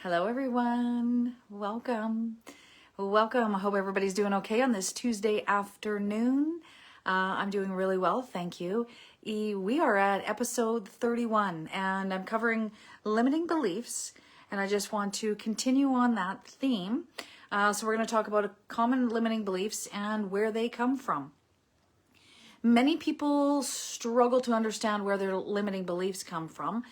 Hello, everyone. Welcome. Welcome. I hope everybody's doing okay on this Tuesday afternoon. I'm doing really well, thank you. We are at episode 31, and I'm covering limiting beliefs, and I just want to continue on that theme. So we're going to talk about common limiting beliefs and where they come from. Many people struggle to understand where their limiting beliefs come from,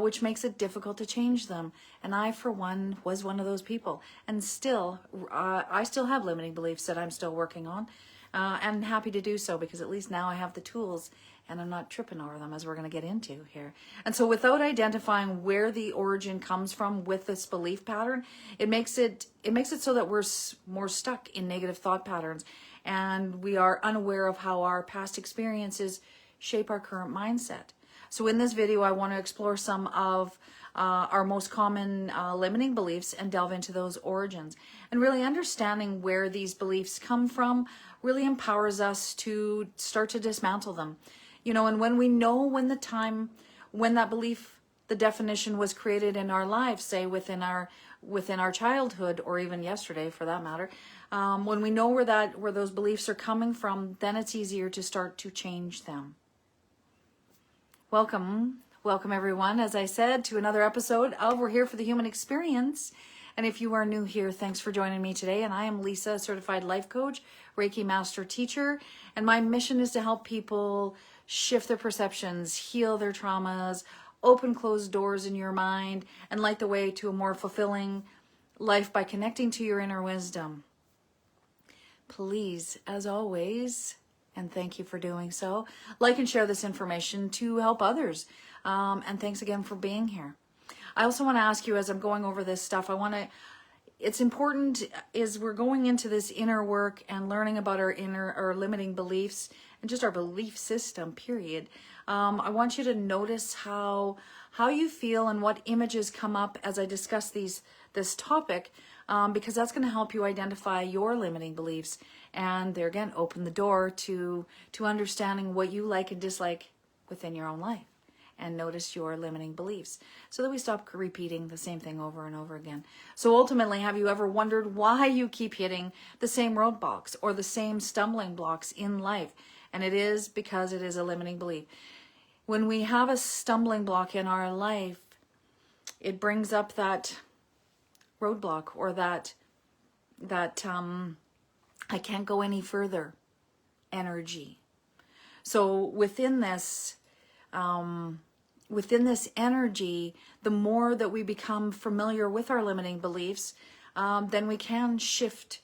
which makes it difficult to change them. And I, for one, was one of those people. And still, I still have limiting beliefs that I'm still working on. And happy to do so because at least now I have the tools and I'm not tripping over them, as we're going to get into here. And so without identifying where the origin comes from with this belief pattern, it makes it so that we're more stuck in negative thought patterns, and we are unaware of how our past experiences shape our current mindset. So in this video, I want to explore some of our most common limiting beliefs and delve into those origins. And really understanding where these beliefs come from really empowers us to start to dismantle them. You know, and when we know when that belief, the definition was created in our lives, say within our childhood, or even yesterday for that matter, when we know where those beliefs are coming from, then it's easier to start to change them. Welcome everyone, as I said, to another episode of We're Here for the Human Experience. And if you are new here, thanks for joining me today. And I am Lisa, certified life coach, Reiki master teacher. And my mission is to help people shift their perceptions, heal their traumas, open closed doors in your mind, and light the way to a more fulfilling life by connecting to your inner wisdom. Please, as always, and thank you for doing so, like and share this information to help others. And thanks again for being here. I also want to ask you, as I'm going over this stuff, it's important as we're going into this inner work and learning about our limiting beliefs and just our belief system, period. I want you to notice how you feel and what images come up as I discuss this topic, because that's going to help you identify your limiting beliefs, and there again, open the door to understanding what you like and dislike within your own life. And notice your limiting beliefs so that we stop repeating the same thing over and over again. So ultimately, have you ever wondered why you keep hitting the same roadblocks or the same stumbling blocks in life? And it is because it is a limiting belief. When we have a stumbling block in our life, it brings up that roadblock or that I can't go any further energy. So within this energy, the more that we become familiar with our limiting beliefs, then we can shift.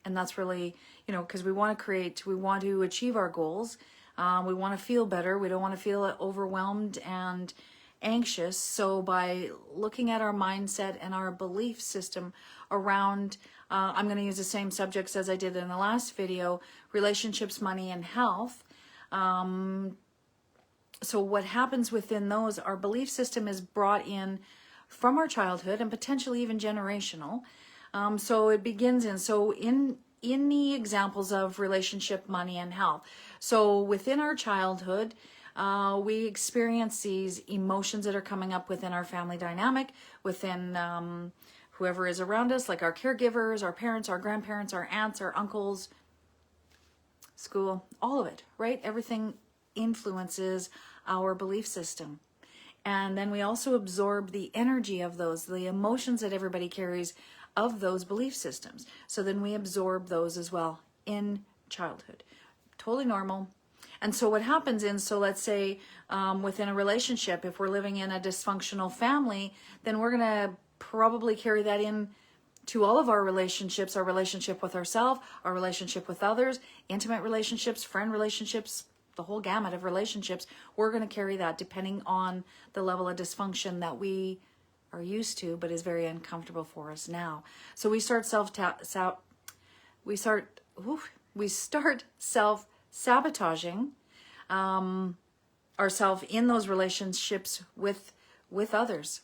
And that's really, because we want to achieve our goals. We want to feel better. We don't want to feel overwhelmed and anxious. So by looking at our mindset and our belief system around, I'm going to use the same subjects as I did in the last video, relationships, money, and health. So what happens within those, our belief system is brought in from our childhood and potentially even generational. So it begins in the examples of relationship, money, and health. So within our childhood, we experience these emotions that are coming up within our family dynamic, within whoever is around us, like our caregivers, our parents, our grandparents, our aunts, our uncles, school, all of it, right? Everything influences our belief system. And then we also absorb the energy of those, the emotions that everybody carries of those belief systems. So then we absorb those as well in childhood. Totally normal. And so what happens let's say within a relationship, if we're living in a dysfunctional family, then we're going to probably carry that in to all of our relationships, our relationship with ourselves, our relationship with others, intimate relationships, friend relationships, the whole gamut of relationships. We're going to carry that depending on the level of dysfunction that we are used to, but is very uncomfortable for us now. So we start self-sabotaging ourselves in those relationships with others.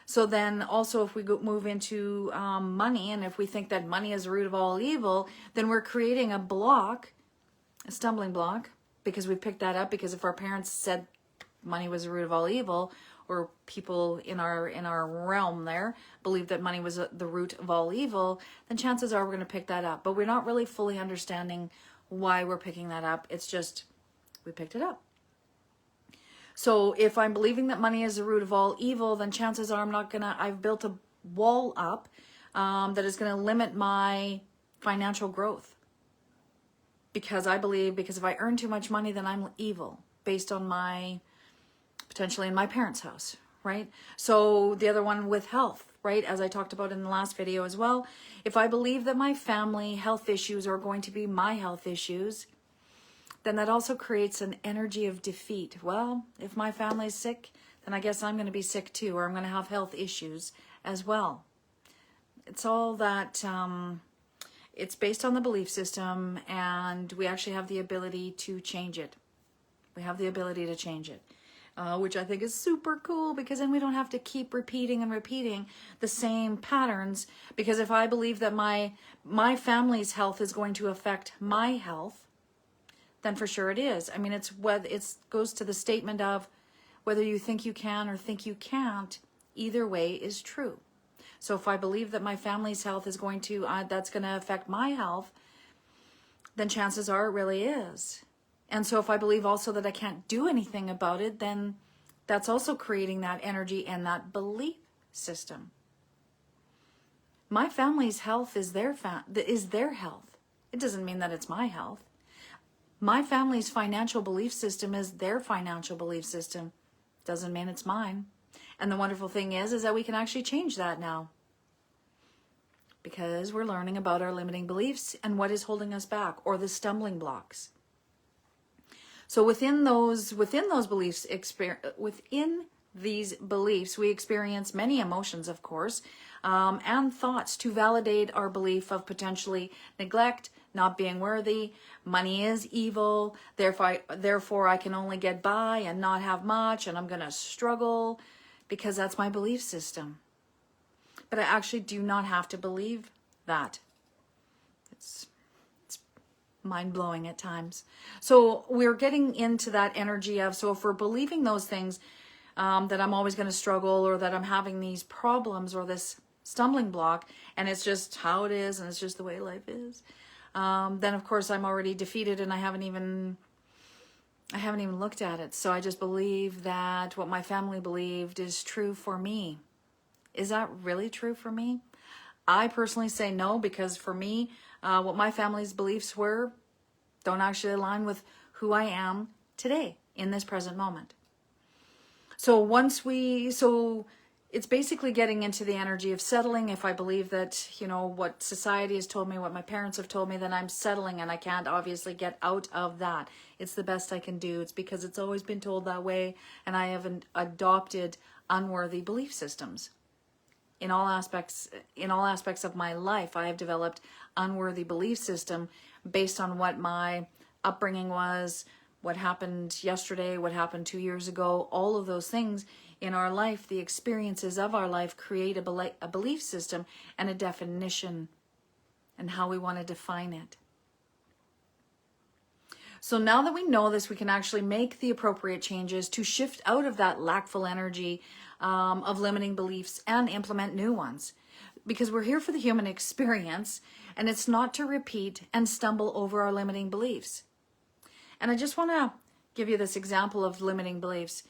So then also if we move into money, and if we think that money is the root of all evil, then we're creating a stumbling block, because we picked that up because if our parents said money was the root of all evil, or people in our realm there believed that money was the root of all evil, then chances are we're going to pick that up. But we're not really fully understanding why we're picking that up. It's just we picked it up. So if I'm believing that money is the root of all evil, then chances are I've built a wall up that is going to limit my financial growth. Because if I earn too much money, then I'm evil, based on potentially in my parents' house, right? So the other one with health, right? As I talked about in the last video as well, if I believe that my family health issues are going to be my health issues, then that also creates an energy of defeat. Well, if my family's sick, then I guess I'm going to be sick too, or I'm going to have health issues as well. It's all that, it's based on the belief system, and we actually have the ability to change it. We have the ability to change it, which I think is super cool, because then we don't have to keep repeating and repeating the same patterns. Because if I believe that my family's health is going to affect my health, then for sure it is. I mean, it goes to the statement of whether you think you can or think you can't, either way is true. So if I believe that my family's health is that's going to affect my health, then chances are it really is. And so if I believe also that I can't do anything about it, then that's also creating that energy and that belief system. My family's health is their health. It doesn't mean that it's my health. My family's financial belief system is their financial belief system. Doesn't mean it's mine. And the wonderful thing is that we can actually change that now, because we're learning about our limiting beliefs and what is holding us back, or the stumbling blocks. So within these beliefs, we experience many emotions, of course, and thoughts to validate our belief of potentially neglect, not being worthy, money is evil, therefore I can only get by and not have much, and I'm going to struggle, because that's my belief system. But I actually do not have to believe that. It's mind-blowing at times. So we're getting into that energy of, so if we're believing those things, that I'm always going to struggle, or that I'm having these problems or this stumbling block, and it's just how it is, and it's just the way life is, then of course I'm already defeated, and I haven't even looked at it. So I just believe that what my family believed is true for me. Is that really true for me? I personally say no, because for me, what my family's beliefs were don't actually align with who I am today in this present moment. So it's basically getting into the energy of settling. If I believe that, what society has told me, what my parents have told me, then I'm settling, and I can't obviously get out of that. It's the best I can do. It's because it's always been told that way, and I haven't adopted unworthy belief systems. In all aspects of my life, I have developed unworthy belief system based on what my upbringing was, what happened yesterday, what happened 2 years ago, all of those things in our life, the experiences of our life create a belief system and a definition, and how we want to define it. So now that we know this, we can actually make the appropriate changes to shift out of that lackful energy of limiting beliefs and implement new ones. Because we're here for the human experience, and it's not to repeat and stumble over our limiting beliefs. And I just want to give you this example of limiting beliefs.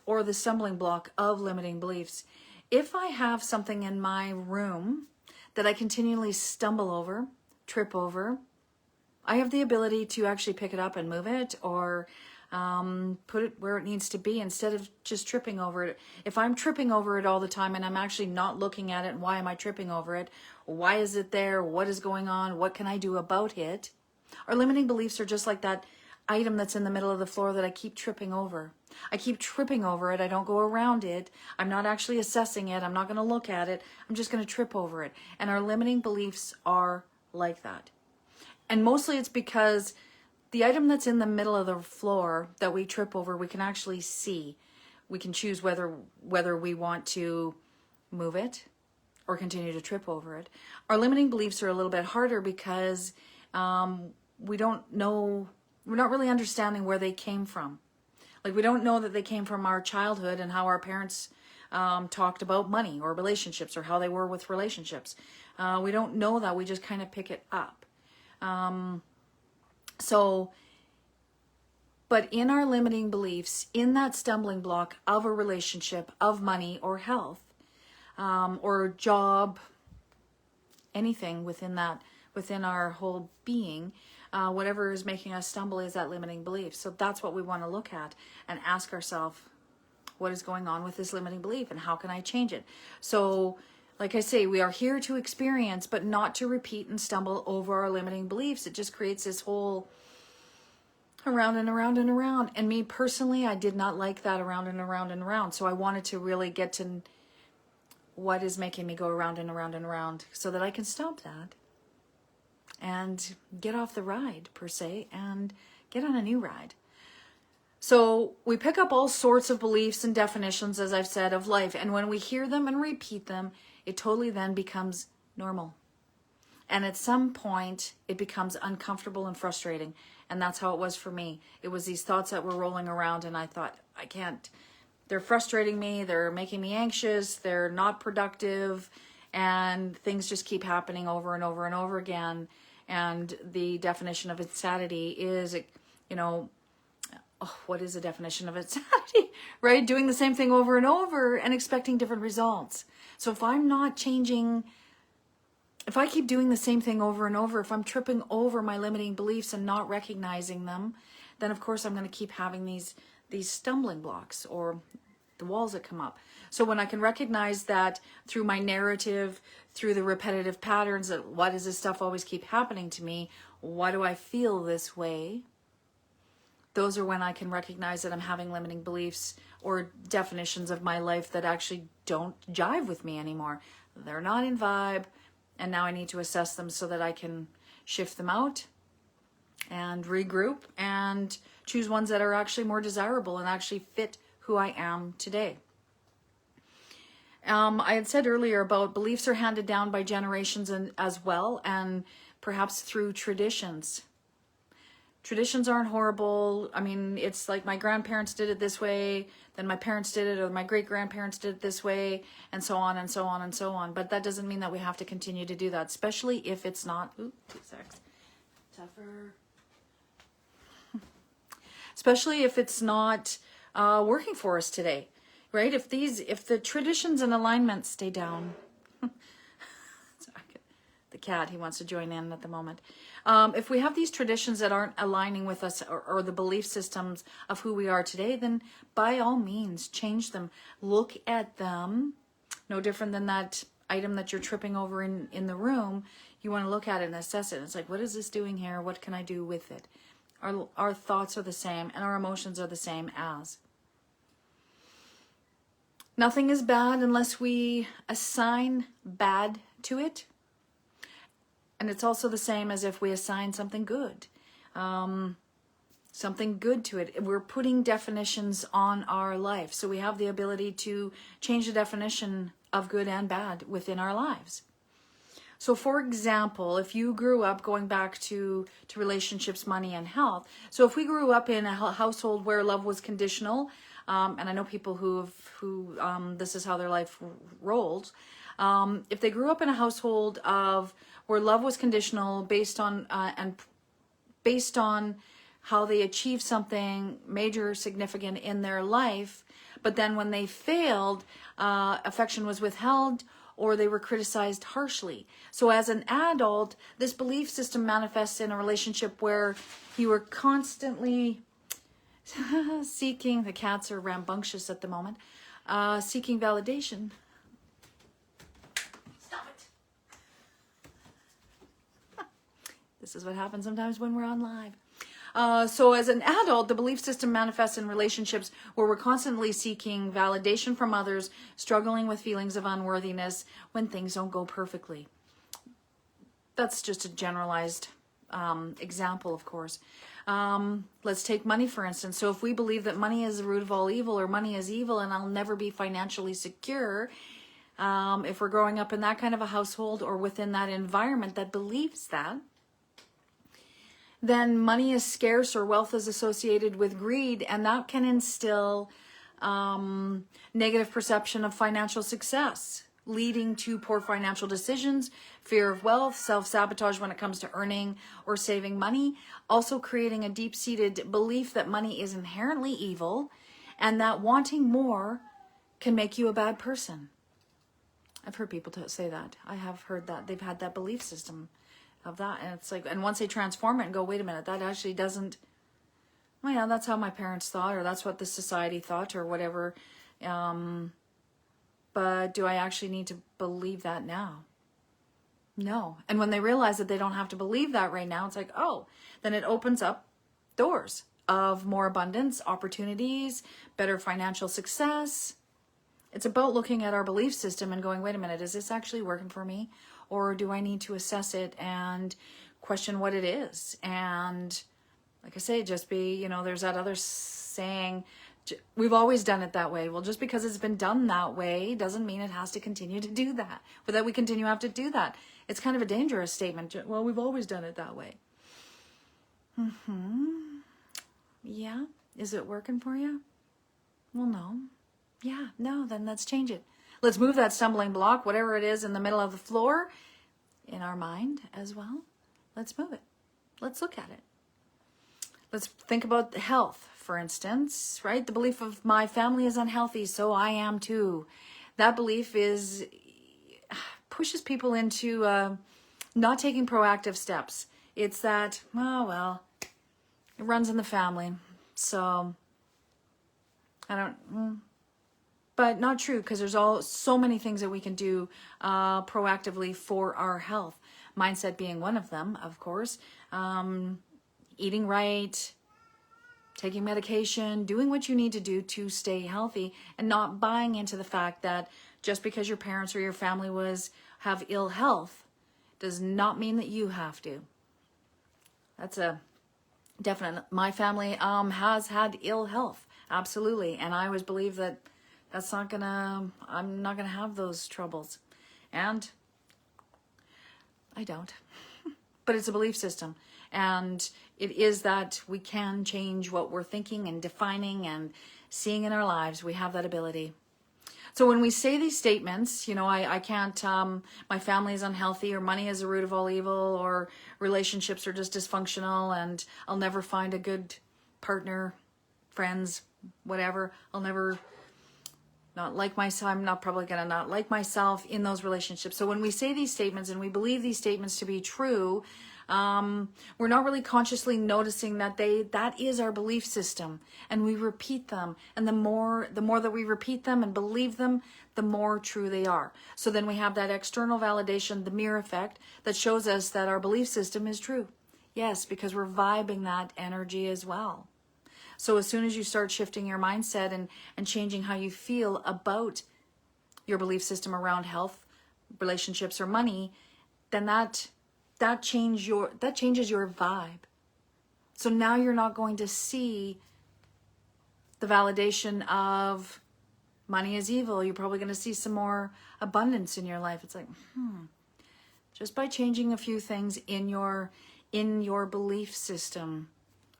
Or the stumbling block of limiting beliefs. If I have something in my room that I continually stumble over, trip over, I have the ability to actually pick it up and move it, or put it where it needs to be, instead of just tripping over it. If I'm tripping over it all the time and I'm actually not looking at it, and why am I tripping over it? Why is it there? What is going on? What can I do about it? Our limiting beliefs are just like that item that's in the middle of the floor that I keep tripping over. I keep tripping over it. I don't go around it. I'm not actually assessing it. I'm not going to look at it. I'm just going to trip over it. And our limiting beliefs are like that. And mostly it's because the item that's in the middle of the floor that we trip over, we can actually see. We can choose whether we want to move it or continue to trip over it. Our limiting beliefs are a little bit harder because we're not really understanding where they came from. Like we don't know that they came from our childhood and how our parents talked about money or relationships or how they were with relationships. We don't know that. We just kind of pick it up. But in our limiting beliefs, in that stumbling block of a relationship, of money or health, or job, anything within our whole being, whatever is making us stumble is that limiting belief. So that's what we want to look at and ask ourselves, what is going on with this limiting belief and how can I change it? So, like I say, we are here to experience, but not to repeat and stumble over our limiting beliefs. It just creates this whole around and around and around. And me personally, I did not like that around and around and around. So I wanted to really get to what is making me go around and around and around so that I can stop that and get off the ride, per se, and get on a new ride. So we pick up all sorts of beliefs and definitions, as I've said, of life. And when we hear them and repeat them, it totally then becomes normal. And at some point, it becomes uncomfortable and frustrating. And that's how it was for me. It was these thoughts that were rolling around and I thought, I can't. They're frustrating me. They're making me anxious. They're not productive. And things just keep happening over and over and over again. And the definition of insanity is, what is the definition of insanity, right? Doing the same thing over and over and expecting different results. So if I'm not changing, if I keep doing the same thing over and over, if I'm tripping over my limiting beliefs and not recognizing them, then of course I'm going to keep having these stumbling blocks or the walls that come up. So when I can recognize that through my narrative, through the repetitive patterns, that why does this stuff always keep happening to me? Why do I feel this way? Those are when I can recognize that I'm having limiting beliefs or definitions of my life that actually don't jive with me anymore. They're not in vibe, and now I need to assess them so that I can shift them out and regroup and choose ones that are actually more desirable and actually fit who I am today. I had said earlier about beliefs are handed down by generations as well, and perhaps through traditions. Traditions aren't horrible. I mean, it's like my grandparents did it this way, then my parents did it, or my great-grandparents did it this way, and so on and so on and so on. But that doesn't mean that we have to continue to do that, especially if it's not... Tougher. Especially if it's not working for us today, right? If the traditions and alignments stay down... The cat, he wants to join in at the moment. If we have these traditions that aren't aligning with us or the belief systems of who we are today, then by all means, change them. Look at them. No different than that item that you're tripping over in the room. You want to look at it and assess it. It's like, what is this doing here? What can I do with it? Our thoughts are the same and our emotions are the same as. Nothing is bad unless we assign bad to it. And it's also the same as if we assign something good to it. We're putting definitions on our life. So we have the ability to change the definition of good and bad within our lives. So for example, if you grew up, going back to relationships, money, and health. So if we grew up in a household where love was conditional, and I know people who this is how their life rolls. If they grew up in a household where love was conditional based on how they achieved something major, significant in their life, but then when they failed, affection was withheld or they were criticized harshly. So as an adult, this belief system manifests in a relationship where you were constantly seeking, the cats are rambunctious at the moment, seeking validation. This is what happens sometimes when we're on live. So as an adult, the belief system manifests in relationships where we're constantly seeking validation from others, struggling with feelings of unworthiness when things don't go perfectly. That's just a generalized example, of course. Let's take money, for instance. So if we believe that money is the root of all evil, or money is evil and I'll never be financially secure, if we're growing up in that kind of a household or within that environment that believes that, then money is scarce or wealth is associated with greed, and that can instill negative perception of financial success, leading to poor financial decisions, fear of wealth, self-sabotage when it comes to earning or saving money, also creating a deep-seated belief that money is inherently evil and that wanting more can make you a bad person. I've heard people say that. I have heard that. They've had that belief system of that. And it's like, and once they transform it and go, wait a minute, that actually doesn't, well, yeah, that's how my parents thought, or that's what the society thought, or whatever. But do I actually need to believe that now? No. And when they realize that they don't have to believe that right now, it's like, oh, then it opens up doors of more abundance, opportunities, better financial success. It's about looking at our belief system and going, wait a minute, is this actually working for me? Or do I need to assess it and question what it is? And like I say, just be, you know, there's that other saying, we've always done it that way. Well, just because it's been done that way doesn't mean it has to continue to do that, or that we continue to have to do that. It's kind of a dangerous statement. Well, we've always done it that way. Yeah. Is it working for you? Well, no. Yeah, no, then let's change it. Let's move that stumbling block, whatever it is in the middle of the floor, in our mind as well. Let's move it. Let's look at it. Let's think about health, for instance, right? The belief of my family is unhealthy, so I am too. That belief pushes people into not taking proactive steps. It's that, oh, well, it runs in the family, so I don't... But not true, because there's so many things that we can do proactively for our health. Mindset being one of them, of course. Eating right, taking medication, doing what you need to do to stay healthy, and not buying into the fact that just because your parents or your family have ill health does not mean that you have to. That's a definite. My family has had ill health, absolutely, and I always believe that I'm not gonna have those troubles. And I don't. But it's a belief system. And it is that we can change what we're thinking and defining and seeing in our lives. We have that ability. So when we say these statements, you know, I can't, my family is unhealthy, or money is the root of all evil, or relationships are just dysfunctional, and I'll never find a good partner, friends, whatever. I'll never... not like myself, I'm not probably going to not like myself in those relationships. So when we say these statements and we believe these statements to be true, we're not really consciously noticing that that is our belief system, and we repeat them. And the more that we repeat them and believe them, the more true they are. So then we have that external validation, the mirror effect, that shows us that our belief system is true. Yes, because we're vibing that energy as well. So as soon as you start shifting your mindset and changing how you feel about your belief system around health, relationships, or money, then that changes your vibe. So now you're not going to see the validation of money is evil. You're probably going to see some more abundance in your life. It's like, just by changing a few things in your belief system,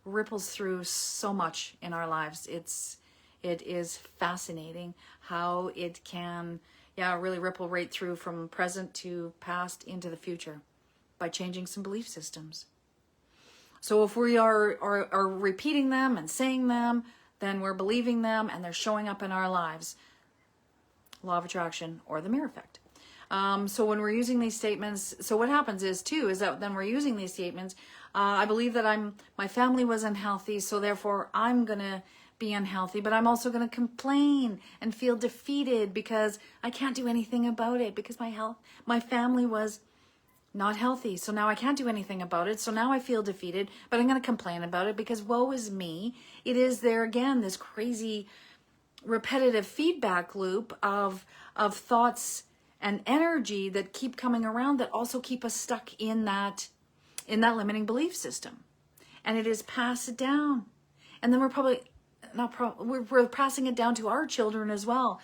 ripples through so much in our lives. It is fascinating how it can, really ripple right through from present to past into the future by changing some belief systems. So if we are repeating them and saying them, then we're believing them and they're showing up in our lives. Law of attraction, or the mirror effect. So when we're using these statements, so what happens is that then we're using these statements. I believe that my family was unhealthy, so therefore I'm going to be unhealthy, but I'm also going to complain and feel defeated because I can't do anything about it, because my family was not healthy. So now I can't do anything about it. So now I feel defeated, but I'm going to complain about it because woe is me. It is there again, this crazy repetitive feedback loop of thoughts and energy that keep coming around, that also keep us stuck in that limiting belief system. And it is passed down. And then we're passing it down to our children as well,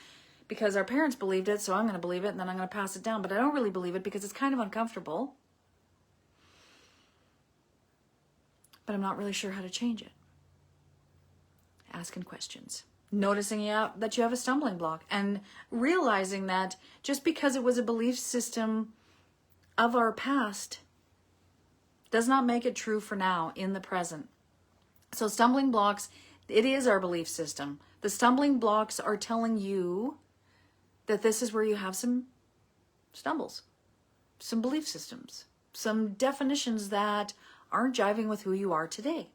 because our parents believed it, so I'm going to believe it, and then I'm going to pass it down. But I don't really believe it because it's kind of uncomfortable. but I'm not really sure how to change it. Asking questions. Noticing that you have a stumbling block, and realizing that just because it was a belief system of our past does not make it true for now in the present. So stumbling blocks, it is our belief system. The stumbling blocks are telling you that this is where you have some stumbles, some belief systems, some definitions that aren't jiving with who you are today.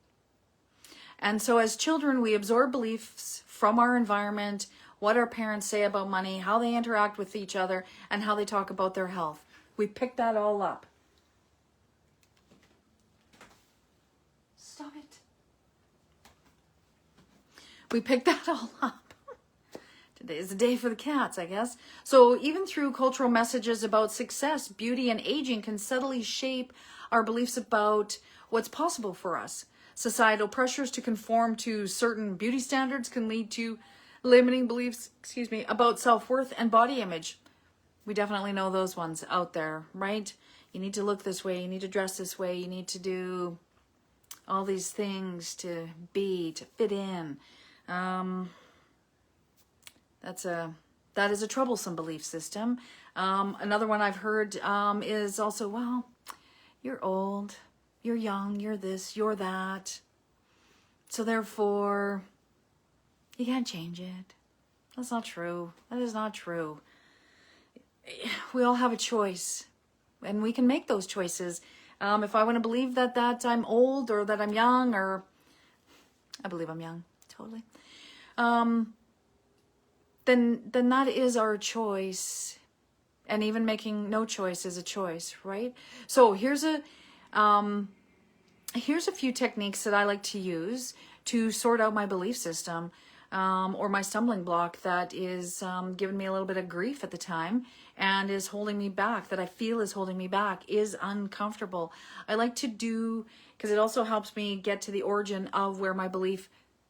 And so as children, we absorb beliefs from our environment, what our parents say about money, how they interact with each other, and how they talk about their health. We pick that all up. Stop it. We pick that all up. Today is the day for the cats, I guess. So even through cultural messages about success, beauty, and aging can subtly shape our beliefs about what's possible for us. Societal pressures to conform to certain beauty standards can lead to limiting beliefs, about self-worth and body image. We definitely know those ones out there, right? You need to look this way, you need to dress this way, you need to do all these things to fit in. That is a troublesome belief system. Another one I've heard is also, well, you're old, you're young, you're this, you're that. So therefore, you can't change it. That's not true. That is not true. We all have a choice, and we can make those choices. If I want to believe that I'm old, or that I'm young, or I believe I'm young, totally. Then that is our choice, and even making no choice is a choice, right? So here's a few techniques that I like to use to sort out my belief system, or my stumbling block that is giving me a little bit of grief at the time and is holding me back, that I feel is holding me back, is uncomfortable. I like to do, because it also helps me get to the origin of where my belief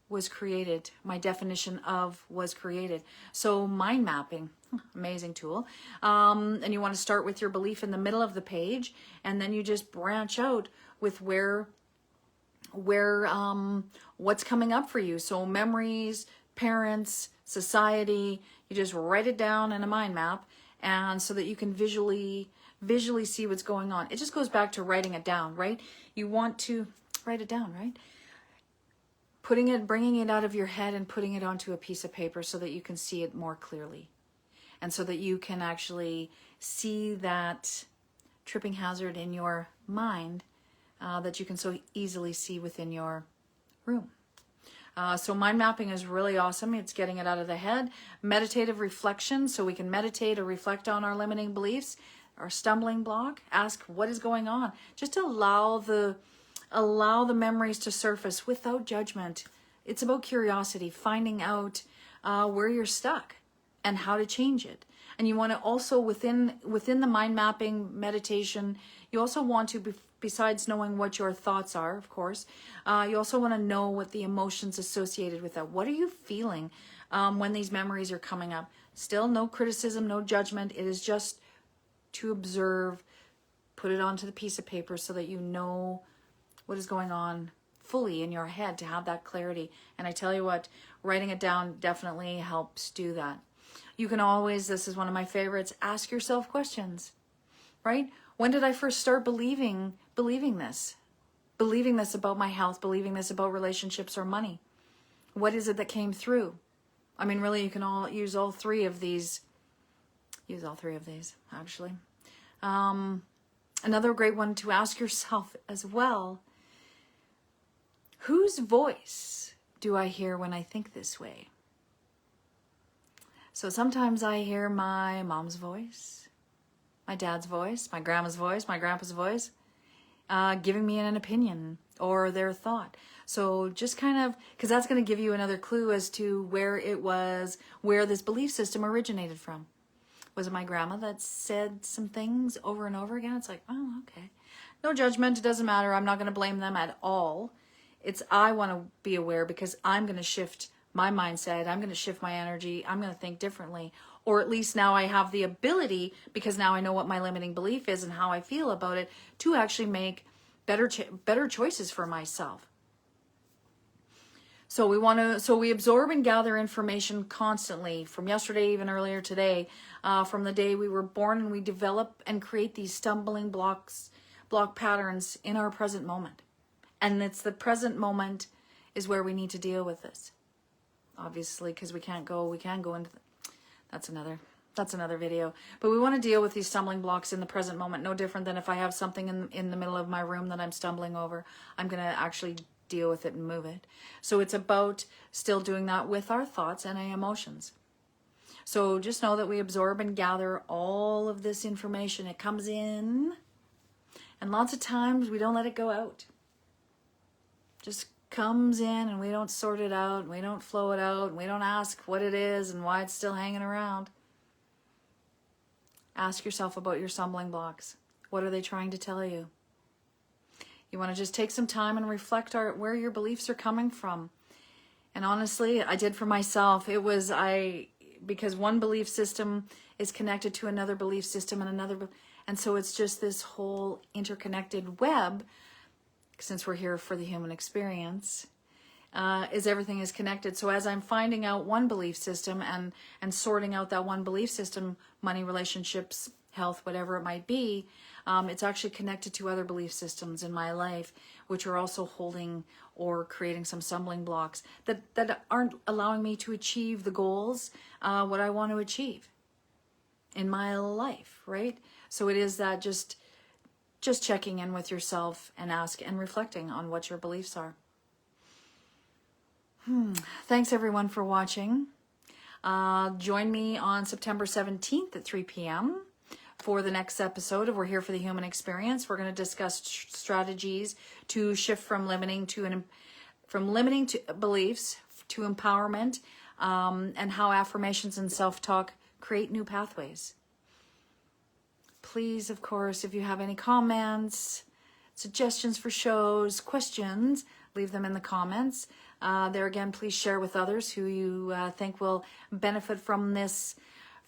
was created, my definition of was created. So mind mapping, amazing tool. And you want to start with your belief in the middle of the page, and then you just branch out with where what's coming up for you. So memories, parents, society, you just write it down in a mind map, and so that you can visually see what's going on. It just goes back to writing it down, right? You want to write it down, right? Bringing it out of your head and putting it onto a piece of paper so that you can see it more clearly. And so that you can actually see that tripping hazard in your mind that you can so easily see within your room. So mind mapping is really awesome. It's getting it out of the head. Meditative reflection, so we can meditate or reflect on our limiting beliefs, our stumbling block. Ask what is going on. Just allow the memories to surface without judgment. It's about curiosity, finding out where you're stuck and how to change it. And you want to also, within the mind mapping meditation, you also want to, besides knowing what your thoughts are, of course, you also want to know what the emotions associated with that. What are you feeling when these memories are coming up? Still no criticism, no judgment. It is just to observe, put it onto the piece of paper so that you know what is going on fully in your head, to have that clarity. And I tell you what, writing it down definitely helps do that. You can always, this is one of my favorites, ask yourself questions, right? When did I first start believing this? Believing this about my health, believing this about relationships or money? What is it that came through? I mean, really, you can all use all three of these. Use all three of these, actually. Another great one to ask yourself as well, whose voice do I hear when I think this way? So sometimes I hear my mom's voice, my dad's voice, my grandma's voice, my grandpa's voice, giving me an opinion or their thought. So just kind of, because that's going to give you another clue as to where this belief system originated from. Was it my grandma that said some things over and over again? It's like, oh, okay. No judgment. It doesn't matter. I'm not going to blame them at all. I want to be aware, because I'm going to shift my mindset. I'm going to shift my energy. I'm going to think differently. Or at least now I have the ability, because now I know what my limiting belief is and how I feel about it, to actually make better choices for myself. So we absorb and gather information constantly from yesterday, even earlier today, from the day we were born, and we develop and create these stumbling block patterns in our present moment. And it's the present moment is where we need to deal with this. Obviously, because we can go into, that's another video. But we want to deal with these stumbling blocks in the present moment, no different than if I have something in the middle of my room that I'm stumbling over. I'm going to actually deal with it and move it. So it's about still doing that with our thoughts and our emotions. So just know that we absorb and gather all of this information. It comes in, and lots of times we don't let it go out. Just comes in, and we don't sort it out, and we don't flow it out, and we don't ask what it is and why it's still hanging around. Ask yourself about your stumbling blocks. What are they trying to tell you? You want to just take some time and reflect where your beliefs are coming from. And honestly, I did for myself. It was because one belief system is connected to another belief system and so it's just this whole interconnected web. Since we're here for the human experience, everything is connected. So as I'm finding out one belief system and sorting out that one belief system, money, relationships, health, whatever it might be, it's actually connected to other belief systems in my life, which are also holding or creating some stumbling blocks that aren't allowing me to achieve the goals, what I want to achieve in my life, right? So it is that just checking in with yourself and reflecting on what your beliefs are. Thanks everyone for watching. Join me on September 17th at 3 p.m. for the next episode of We're Here for the Human Experience. We're going to discuss strategies to shift from limiting beliefs to empowerment, and how affirmations and self-talk create new pathways. Please, of course, if you have any comments, suggestions for shows, questions, leave them in the comments. There again, please share with others who you think will benefit from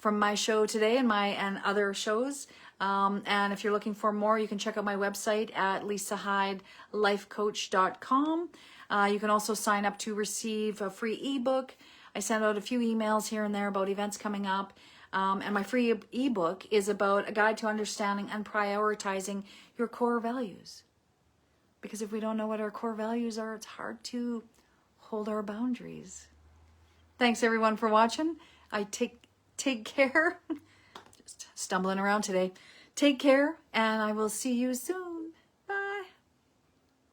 my show today and other shows. And if you're looking for more, you can check out my website at lisahydelifecoach.com. You can also sign up to receive a free ebook. I send out a few emails here and there about events coming up. And my free ebook is about a guide to understanding and prioritizing your core values. Because if we don't know what our core values are, it's hard to hold our boundaries. Thanks everyone for watching. Take care. Just stumbling around today. Take care, and I will see you soon.